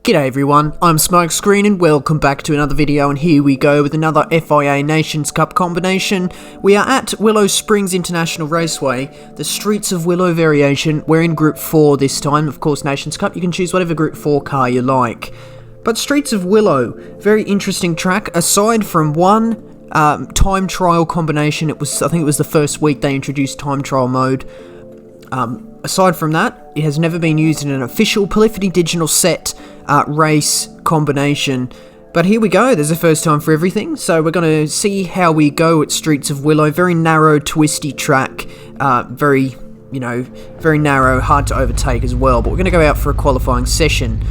G'day everyone, I'm Smokescreen and welcome back to another video, and here we go with another FIA Nations Cup combination. We are at Willow Springs International Raceway, the Streets of Willow variation. We're in Group 4 this time, of course Nations Cup, you can choose whatever Group 4 car you like. But Streets of Willow, very interesting track, aside from one time trial combination. I think it was the first week they introduced time trial mode. Aside from that, it has never been used in an official Polyphony Digital set race combination. But here we go, there's a first time for everything, so we're going to see how we go at Streets of Willow. Very narrow, twisty track, very narrow, hard to overtake as well, but we're going to go out for a qualifying session.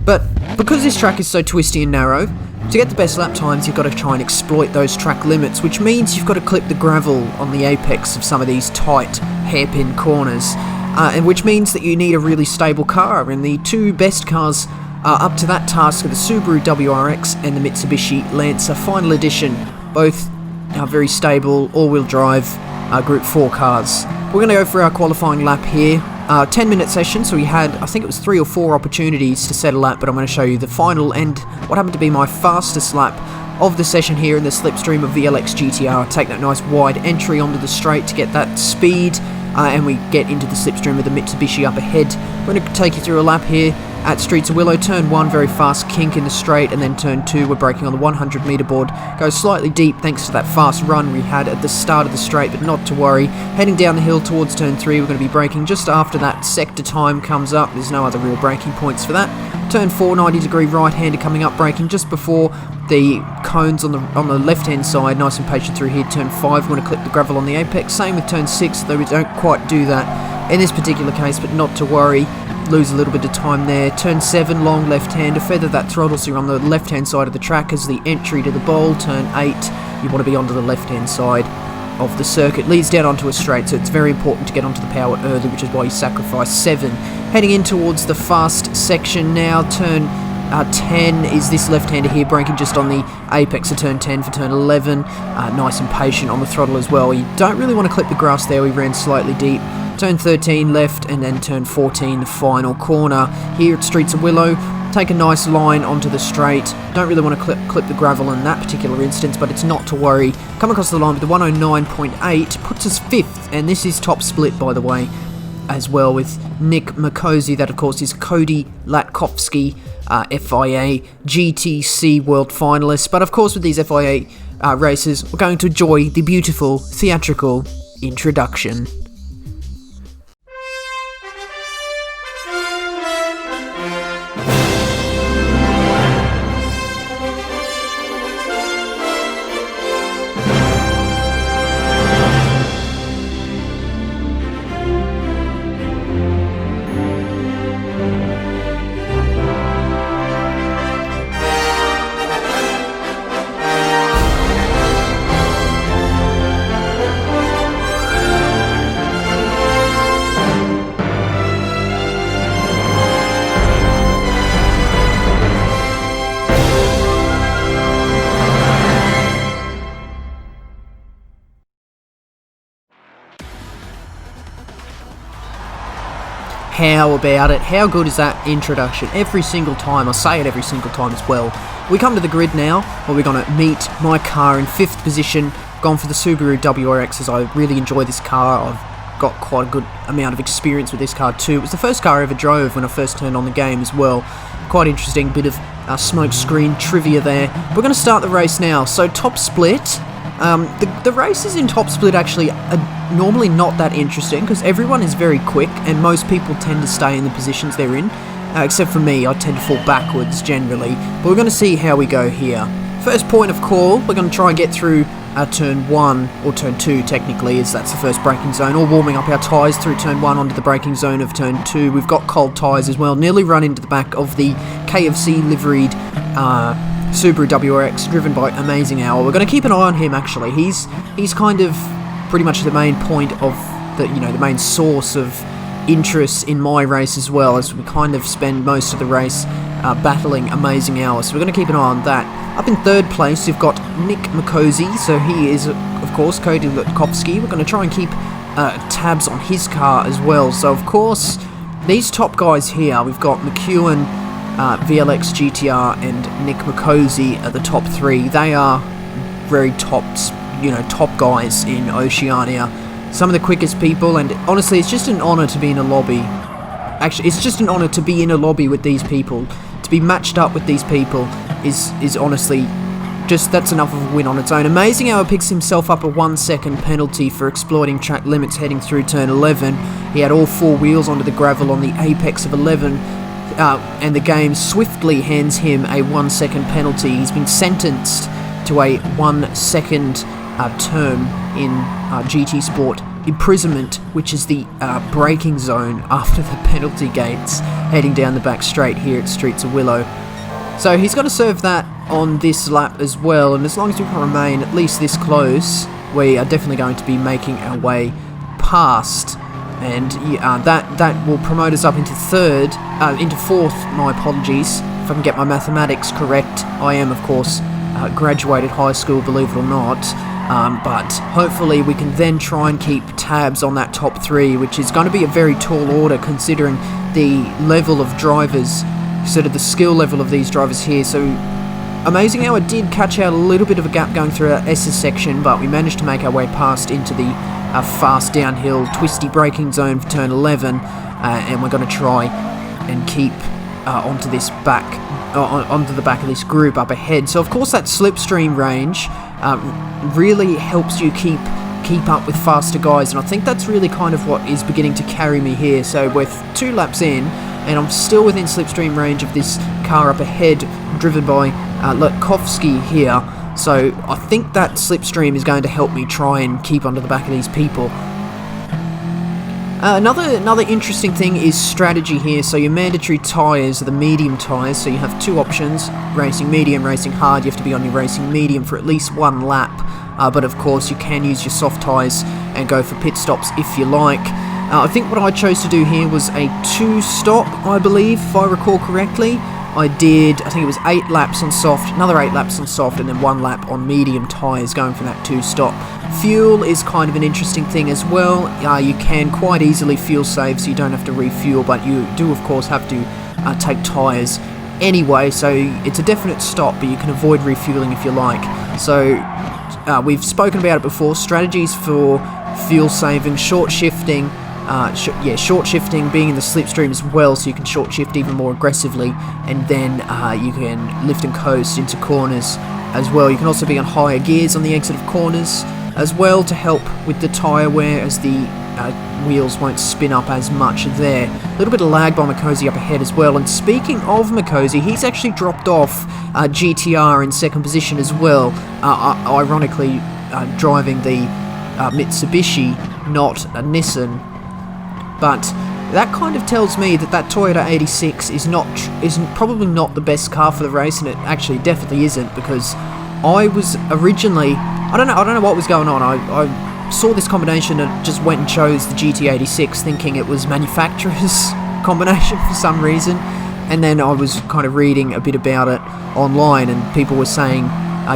But because this track is so twisty and narrow, to get the best lap times you've got to try and exploit those track limits, which means you've got to clip the gravel on the apex of some of these tight hairpin corners, and which means that you need a really stable car, and the two best cars up to that task are the Subaru WRX and the Mitsubishi Lancer Final Edition, both very stable, all-wheel drive Group 4 cars. We're going to go for our qualifying lap here. 10-minute session, so we had, I think it was 3 or 4 opportunities to set a lap, but I'm going to show you the final and what happened to be my fastest lap of the session here in the slipstream of VLX GTR. I take that nice wide entry onto the straight to get that speed, and we get into the slipstream of the Mitsubishi up ahead. We're going to take you through a lap here at Streets of Willow. Turn 1, very fast kink in the straight, and then turn 2, we're braking on the 100 metre board. Goes slightly deep thanks to that fast run we had at the start of the straight, but not to worry. Heading down the hill towards turn 3, we're going to be braking just after that sector time comes up. There's no other real braking points for that. Turn 4, 90-degree right-hander coming up, braking just before the cones on the left-hand side, nice and patient through here. Turn 5, we're going to clip the gravel on the apex. Same with turn 6, though we don't quite do that in this particular case, but not to worry. Lose a little bit of time there. Turn 7, long left-hander, feather that throttle so you're on the left-hand side of the track as the entry to the bowl. Turn 8, you want to be onto the left-hand side of the circuit. Leads down onto a straight, so it's very important to get onto the power early, which is why you sacrifice 7. Heading in towards the fast section now. Turn 10 is this left-hander here, braking just on the apex of turn 10 for turn 11. Nice and patient on the throttle as well. You don't really want to clip the grass there, we ran slightly deep. Turn 13 left, and then turn 14, the final corner here at Streets of Willow. Take a nice line onto the straight. Don't really want to clip the gravel in that particular instance, but it's not to worry. Come across the line with the 109.8, puts us 5th, and this is top split, by the way, as well, with Nick Makosi. That, of course, is Cody Latkovsky, FIA GTC World Finalist. But, of course, with these FIA races, we're going to enjoy the beautiful theatrical introduction. How about it? How good is that introduction? Every single time, I say it every single time as well. We come to the grid now, where we're going to meet my car in 5th position. Gone for the Subaru WRX, as I really enjoy this car. I've got quite a good amount of experience with this car too. It was the first car I ever drove when I first turned on the game as well. Quite interesting bit of Smokescreen trivia there. We're going to start the race now. So top split. The races in top split actually are normally not that interesting because everyone is very quick and most people tend to stay in the positions they're in, except for me. I tend to fall backwards generally, but we're going to see how we go here. First point of call, we're going to try and get through turn 1, or turn 2 technically, as that's the first braking zone, or warming up our tyres through turn 1 onto the braking zone of turn 2. We've got cold tyres as well, nearly run into the back of the KFC liveried Subaru WRX, driven by Amazing Hour. We're going to keep an eye on him actually. He's kind of pretty much the main point of the main source of interest in my race as well, as we kind of spend most of the race battling Amazing Hour. So we're going to keep an eye on that. Up in 3rd place, you've got Nick Makosi. So he is, of course, Cody Latkovsky. We're going to try and keep tabs on his car as well. So, of course, these top guys here, we've got McEwen, VLX, GTR, and Nick Makosi are the top 3. They are very top guys in Oceania. Some of the quickest people, and honestly, it's just an honour to be in a lobby. Actually, it's just an honour to be in a lobby with these people. To be matched up with these people is honestly that's enough of a win on its own. Amazing how he picks himself up a 1-second penalty for exploiting track limits heading through turn 11. He had all 4 wheels onto the gravel on the apex of 11, and the game swiftly hands him a 1-second penalty. He's been sentenced to a 1-second term in GT Sport imprisonment, which is the braking zone after the penalty gates heading down the back straight here at Streets of Willow. So he's got to serve that on this lap as well, and as long as we can remain at least this close, we are definitely going to be making our way past, and that will promote us up into fourth, my apologies, if I can get my mathematics correct. I am, of course, graduated high school, believe it or not, but hopefully we can then try and keep tabs on that top 3, which is going to be a very tall order considering the level of drivers, sort of the skill level of these drivers here. So amazing how I did catch out a little bit of a gap going through our S's section, but we managed to make our way past into the fast downhill twisty braking zone for turn 11, and we're going to try and keep onto the back of this group up ahead. So of course that slipstream range really helps you keep up with faster guys, and I think that's really kind of what is beginning to carry me here. So we're 2 laps in, and I'm still within slipstream range of this car up ahead, driven by Lutkovsky here. So I think that slipstream is going to help me try and keep onto the back of these people. Another interesting thing is strategy here. So your mandatory tyres are the medium tyres, so you have 2 options: racing medium, racing hard. You have to be on your racing medium for at least 1 lap, but of course you can use your soft tyres and go for pit stops if you like. I think what I chose to do here was a 2-stop, I believe, if I recall correctly. I think it was 8 laps on soft, another 8 laps on soft, and then 1 lap on medium tyres, going for that 2-stop. Fuel is kind of an interesting thing as well. You can quite easily fuel save, so you don't have to refuel, but you do, of course, have to take tyres anyway, so it's a definite stop, but you can avoid refueling if you like. So we've spoken about it before: strategies for fuel saving, short shifting, short shifting, being in the slipstream as well, so you can short shift even more aggressively, and then you can lift and coast into corners as well. You can also be on higher gears on the exit of corners as well to help with the tyre wear, as the wheels won't spin up as much there. A little bit of lag by Makosi up ahead as well, and speaking of Makosi, he's actually dropped off GTR in second position as well, ironically driving the Mitsubishi, not a Nissan. But that kind of tells me that Toyota 86 is probably not the best car for the race, and it actually definitely isn't, because I was originally, I don't know what was going on. I saw this combination and just went and chose the GT86 thinking it was manufacturer's combination for some reason, and then I was kind of reading a bit about it online, and people were saying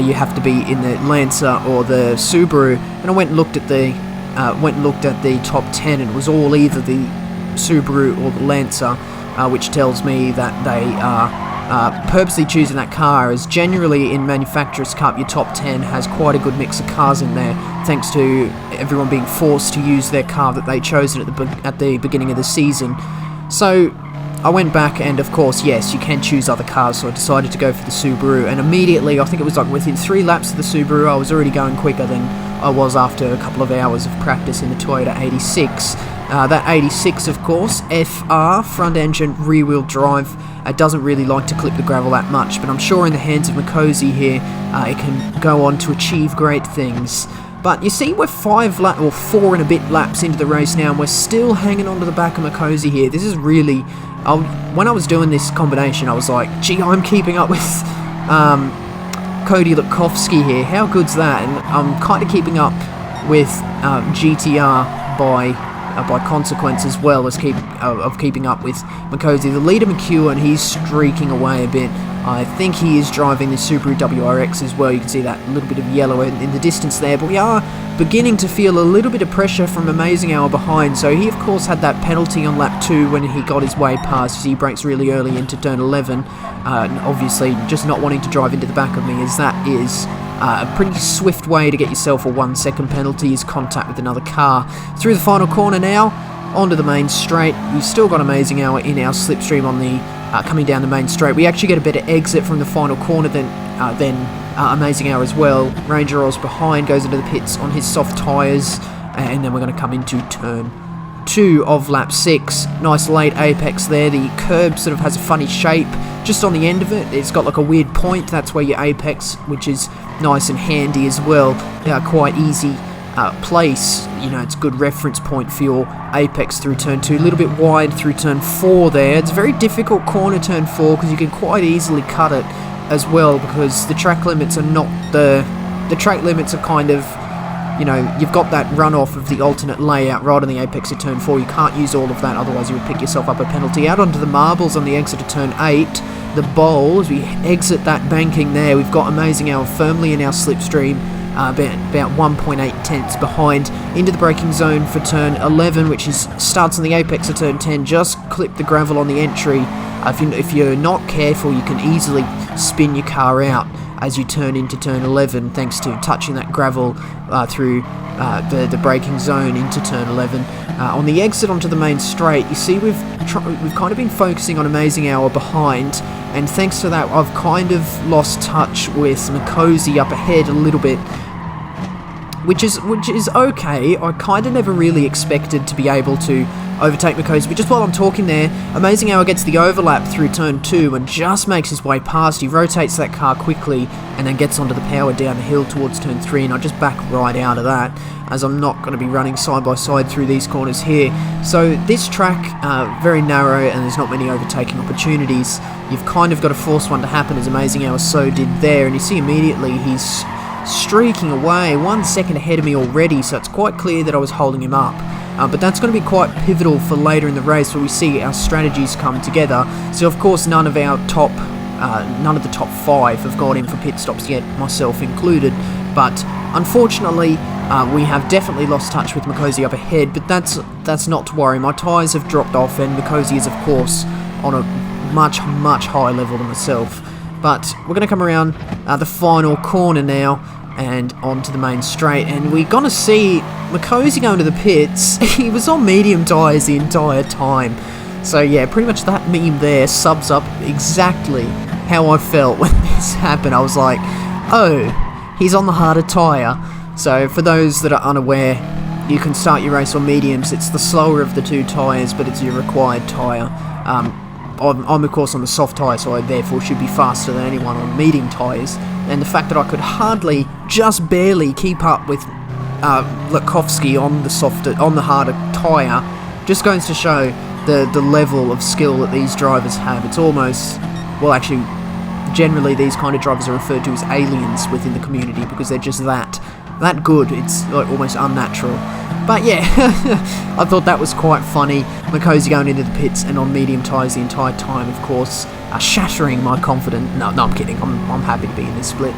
you have to be in the Lancer or the Subaru, and I went and looked at the top 10, and it was all either the Subaru or the Lancer, which tells me that they are purposely choosing that car, as generally in Manufacturers' Cup your top 10 has quite a good mix of cars in there, thanks to everyone being forced to use their car that they chose at the beginning of the season. So I went back, and of course, yes, you can choose other cars, so I decided to go for the Subaru, and immediately, I think it was like within 3 laps of the Subaru, I was already going quicker than I was after a couple of hours of practice in the Toyota 86. That 86, of course, FR, front engine, rear wheel drive, doesn't really like to clip the gravel that much, but I'm sure in the hands of Makosi here, it can go on to achieve great things. But you see, we're 4 and a bit laps into the race now, and we're still hanging on to the back of Makosi here. This is really, when I was doing this combination, I was like, gee, I'm keeping up with Cody Lutkovsky here. How good's that? And I'm kind of keeping up with GTR by by consequence, as well as keeping up with Mikosi. The leader, McEwen, he's streaking away a bit. I think he is driving the Subaru WRX as well. You can see that little bit of yellow in the distance there, but we are beginning to feel a little bit of pressure from Amazing Hour behind. So he, of course, had that penalty on lap 2 when he got his way past. He brakes really early into turn 11, and obviously just not wanting to drive into the back of me, as that is a pretty swift way to get yourself a 1 second penalty, is contact with another car. Through the final corner now, onto the main straight. We've still got Amazing Hour in our slipstream on the coming down the main straight. We actually get a better exit from the final corner than Amazing Hour as well. Ranger rolls behind, goes into the pits on his soft tyres, and then we're going to come into turn 2 of lap 6. Nice late apex there. The curb sort of has a funny shape just on the end of it. It's got like a weird point. That's where your apex, which is nice and handy as well. Quite easy place. You know, it's a good reference point for your apex through turn 2. A little bit wide through turn 4 there. It's a very difficult corner, turn 4, because you can quite easily cut it as well, because the track limits are not the track limits are kind of, you know, you've got that runoff of the alternate layout right on the apex of turn 4. You can't use all of that, otherwise you would pick yourself up a penalty. Out onto the marbles on the exit of turn 8. The bowl, as we exit that banking there, we've got Amazing Hour firmly in our slipstream, about 1.8 tenths behind, into the braking zone for turn 11, which starts on the apex of turn 10. Just clip the gravel on the entry. If you're not careful, you can easily spin your car out as you turn into turn 11, thanks to touching that gravel through the braking zone into turn 11. On the exit onto the main straight, you see we've kind of been focusing on Amazing Hour behind, and thanks to that I've kind of lost touch with Mikosi up ahead a little bit, which is okay. I kind of never really expected to be able to overtake Mikosi, but just while I'm talking there, Amazing Hour gets the overlap through turn 2 and just makes his way past. He rotates that car quickly and then gets onto the power down the hill towards turn 3, and I just back right out of that, as I'm not going to be running side by side through these corners here. So this track, very narrow, and there's not many overtaking opportunities. You've kind of got to force one to happen, as Amazing Hour so did there, and you see immediately he's streaking away 1 second ahead of me already, so it's quite clear that I was holding him up. But that's going to be quite pivotal for later in the race, where we see our strategies come together. So of course none of the top 5 have got in for pit stops yet, myself included, but unfortunately we have definitely lost touch with Mikosi up ahead, but that's not to worry. My tyres have dropped off, and Mikosi is of course on a much higher level than myself. But we're going to come around the final corner now and onto the main straight, and we're going to see Mikosi going to the pits. He was on medium tyres the entire time. So yeah, pretty much that meme there sums up exactly how I felt when this happened. I was like, oh, he's on the harder tyre. So for those that are unaware, you can start your race on mediums. It's the slower of the two tyres, but it's your required tyre. I'm of course on the soft tyre, so I therefore should be faster than anyone on medium tyres. And the fact that I could hardly, just barely keep up with Lukovsky on the harder tyre, just goes to show the level of skill that these drivers have. It's almost, well, actually, generally these kind of drivers are referred to as aliens within the community, because they're just that good. It's like almost unnatural. But yeah, I thought that was quite funny. Mikosi going into the pits and on medium tyres the entire time, of course, shattering my confidence. No, I'm kidding. I'm happy to be in this split.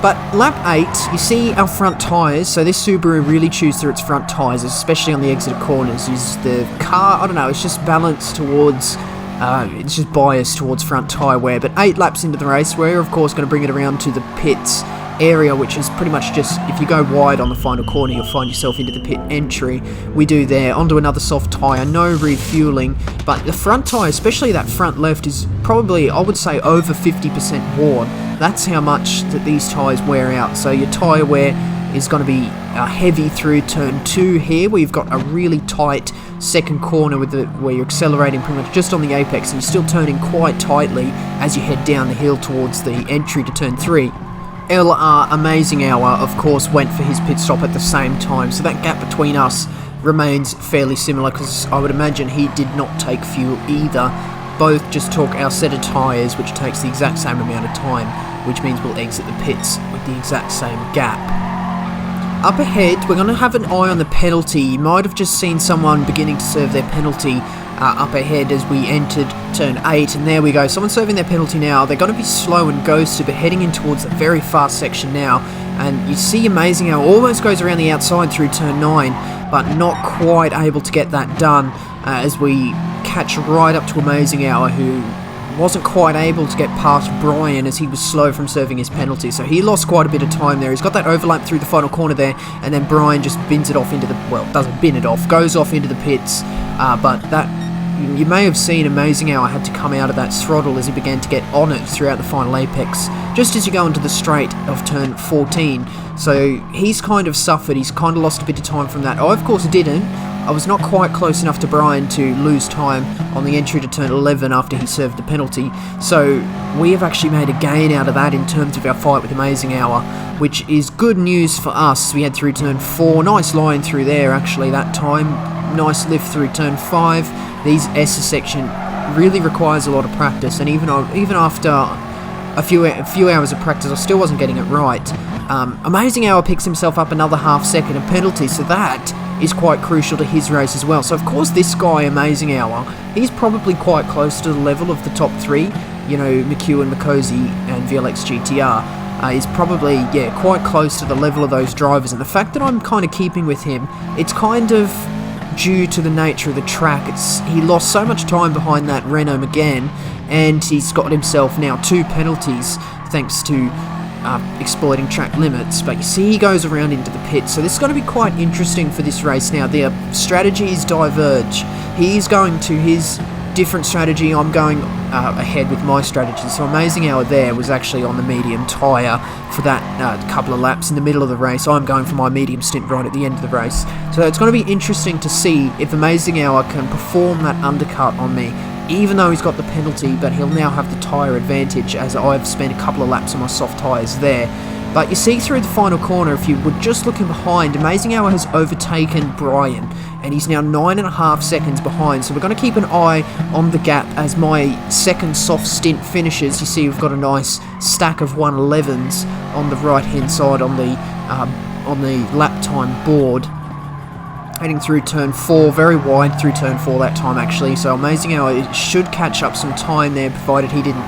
But lap 8, you see our front tyres. So this Subaru really chews through its front tyres, especially on the exit corners. The car, I don't know, it's just balanced towards, it's just biased towards front tyre wear. But 8 laps into the race, we're of course going to bring it around to the pits area, which is pretty much just, if you go wide on the final corner, you'll find yourself into the pit entry. We do there, onto another soft tyre, no refueling, but the front tyre, especially that front left, is probably, I would say, over 50% worn. That's how much that these tyres wear out. So your tyre wear is going to be heavy through turn 2 here, where you've got a really tight second corner where you're accelerating pretty much just on the apex, and you're still turning quite tightly as you head down the hill towards the entry to turn 3. LR Amazing Hour, of course, went for his pit stop at the same time, so that gap between us remains fairly similar, because I would imagine he did not take fuel either. Both just took our set of tyres, which takes the exact same amount of time, which means we'll exit the pits with the exact same gap. Up ahead, we're going to have an eye on the penalty. You might have just seen someone beginning to serve their penalty up ahead as we entered turn 8, and there we go, someone serving their penalty now. They're going to be slow and ghosted, but heading in towards a very fast section now, and you see Amazing Hour almost goes around the outside through turn 9, but not quite able to get that done as we catch right up to Amazing Hour, who wasn't quite able to get past Brian as he was slow from serving his penalty, so he lost quite a bit of time there. He's got that overlap through the final corner there, and then Brian just bins it off into the, well, doesn't bin it off, goes off into the pits, but that, you may have seen Amazing Hour had to come out of that throttle as he began to get on it throughout the final apex, just as you go into the straight of turn 14, so he's kind of suffered, he's kind of lost a bit of time from that. I, of course, didn't. I was not quite close enough to Brian to lose time on the entry to turn 11 after he served the penalty, so we have actually made a gain out of that in terms of our fight with Amazing Hour, which is good news for us. We had through turn 4, nice line through there actually that time, nice lift through turn 5. These Acer section really requires a lot of practice, and even after a few hours of practice I still wasn't getting it right. Amazing Hour picks himself up another half second of penalty, so that is quite crucial to his race as well. So of course this guy, Amazing Hour, he's probably quite close to the level of the top 3, you know, McEwen, Makosi and VLX GTR, is probably, yeah, quite close to the level of those drivers, and the fact that I'm kind of keeping with him, it's kind of due to the nature of the track. He lost so much time behind that Renault Megane, and he's got himself now 2 penalties thanks to exploiting track limits, but you see he goes around into the pit, so this is going to be quite interesting for this race now. Their strategies diverge. He's going to his different strategy, I'm going ahead with my strategy, so Amazing Hour there was actually on the medium tyre for that couple of laps in the middle of the race. I'm going for my medium stint right at the end of the race, so it's going to be interesting to see if Amazing Hour can perform that undercut on me, even though he's got the penalty, but he'll now have the tyre advantage as I've spent a couple of laps on my soft tyres there. But you see through the final corner, if you were just looking behind, Amazing Hour has overtaken Brian, and he's now 9.5 seconds behind, so we're going to keep an eye on the gap as my second soft stint finishes. You see we've got a nice stack of 111s on the right hand side on the lap time board. Heading through turn 4, very wide through turn 4 that time actually, so Amazing Hour should catch up some time there, provided he didn't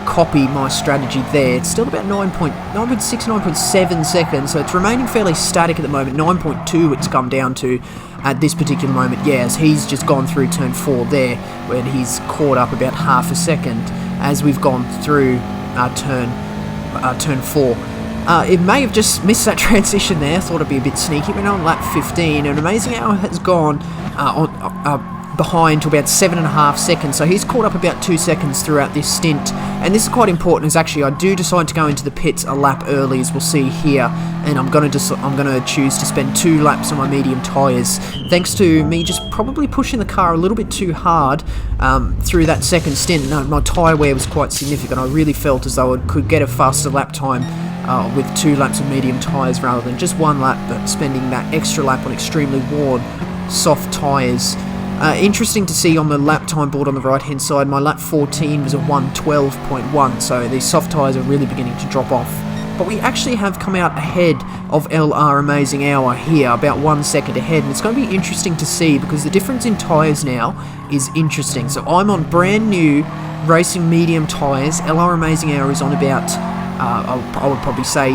copy my strategy there. It's still about 9.6, 9.7 seconds, so it's remaining fairly static at the moment. 9.2 it's come down to at this particular moment, yeah, as he's just gone through turn 4 there, where he's caught up about half a second as we've gone through turn 4. It may have just missed that transition there. I thought it'd be a bit sneaky. We're on lap 15, and Amazing Hour has gone behind to about 7.5 seconds, so he's caught up about 2 seconds throughout this stint, and this is quite important as actually I do decide to go into the pits a lap early, as we'll see here, and I'm going to choose to spend 2 laps on my medium tyres, thanks to me just probably pushing the car a little bit too hard through that second stint. No, my tyre wear was quite significant. I really felt as though I could get a faster lap time with 2 laps of medium tyres rather than just 1 lap, but spending that extra lap on extremely worn soft tyres. Interesting to see on the lap time board on the right hand side, my lap 14 was a 112.1, so these soft tyres are really beginning to drop off. But we actually have come out ahead of LR Amazing Hour here, about 1 second ahead, and it's going to be interesting to see because the difference in tyres now is interesting. So I'm on brand new racing medium tyres, LR Amazing Hour is on about, I would probably say,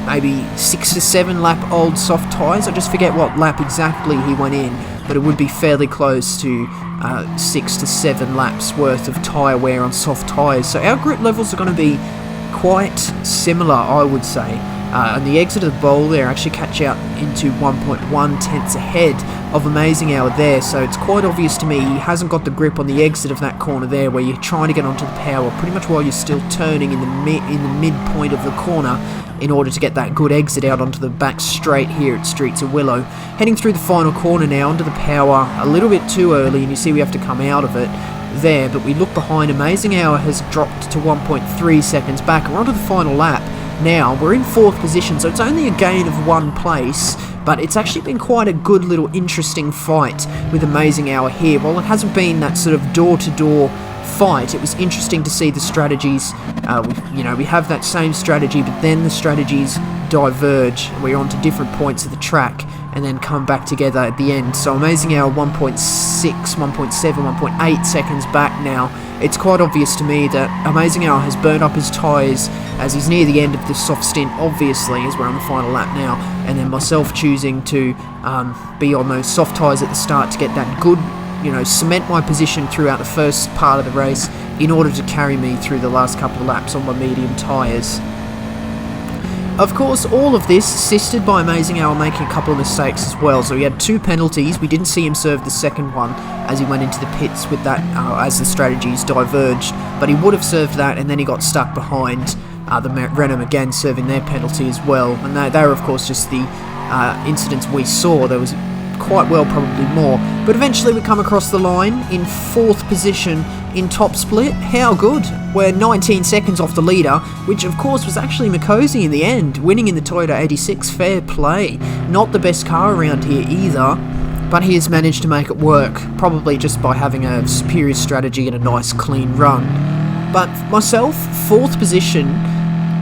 maybe 6 to 7 lap old soft tyres. I just forget what lap exactly he went in, but it would be fairly close to 6 to 7 laps worth of tyre wear on soft tyres. So our grip levels are going to be quite similar, I would say. And the exit of the bowl there actually catch out into 1.1 tenths ahead of Amazing Hour there, so it's quite obvious to me he hasn't got the grip on the exit of that corner there, where you're trying to get onto the power pretty much while you're still turning in the midpoint of the corner in order to get that good exit out onto the back straight here at Streets of Willow. Heading through the final corner now onto the power a little bit too early, and you see we have to come out of it there, but we look behind. Amazing Hour has dropped to 1.3 seconds back, and we're onto the final lap. Now, we're in 4th position, so it's only a gain of 1 place, but it's actually been quite a good little interesting fight with Amazing Hour here. While it hasn't been that sort of door-to-door fight, it was interesting to see the strategies. We have that same strategy, but then the strategies diverge. We're onto different points of the track and then come back together at the end. So Amazing Al 1.6, 1.7, 1.8 seconds back now. It's quite obvious to me that Amazing Al has burned up his tyres as he's near the end of the soft stint, obviously, as we're on the final lap now, and then myself choosing to be on those soft tyres at the start to get that good, cement my position throughout the first part of the race in order to carry me through the last couple of laps on my medium tyres. Of course, all of this assisted by Amazing Al making a couple of mistakes as well. So he had 2 penalties. We didn't see him serve the second one as he went into the pits with that as the strategies diverged. But he would have served that, and then he got stuck behind the Renault again, serving their penalty as well. And they were, of course, just the incidents we saw. There was quite well probably more. But eventually we come across the line in 4th position in top split. How good? We're 19 seconds off the leader, which of course was actually Mikosi in the end, winning in the Toyota 86. Fair play. Not the best car around here either, but he has managed to make it work, probably just by having a superior strategy and a nice clean run. But myself, 4th position,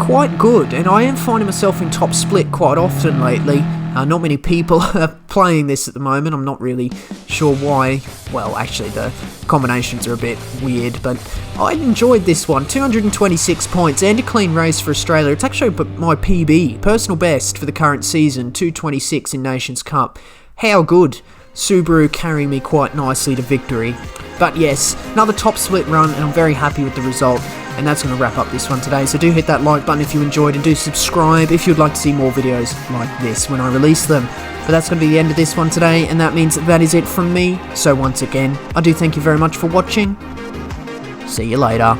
quite good, and I am finding myself in top split quite often lately. Not many people are playing this at the moment. I'm not really sure why. Well, actually, the combinations are a bit weird, but I enjoyed this one. 226 points and a clean race for Australia. It's actually my PB, personal best for the current season, 226 in Nations Cup. How good. Subaru carrying me quite nicely to victory. But yes, another top split run, and I'm very happy with the result. And that's going to wrap up this one today. So do hit that like button if you enjoyed, and do subscribe if you'd like to see more videos like this when I release them. But that's going to be the end of this one today, and that means that is it from me. So once again, I do thank you very much for watching. See you later.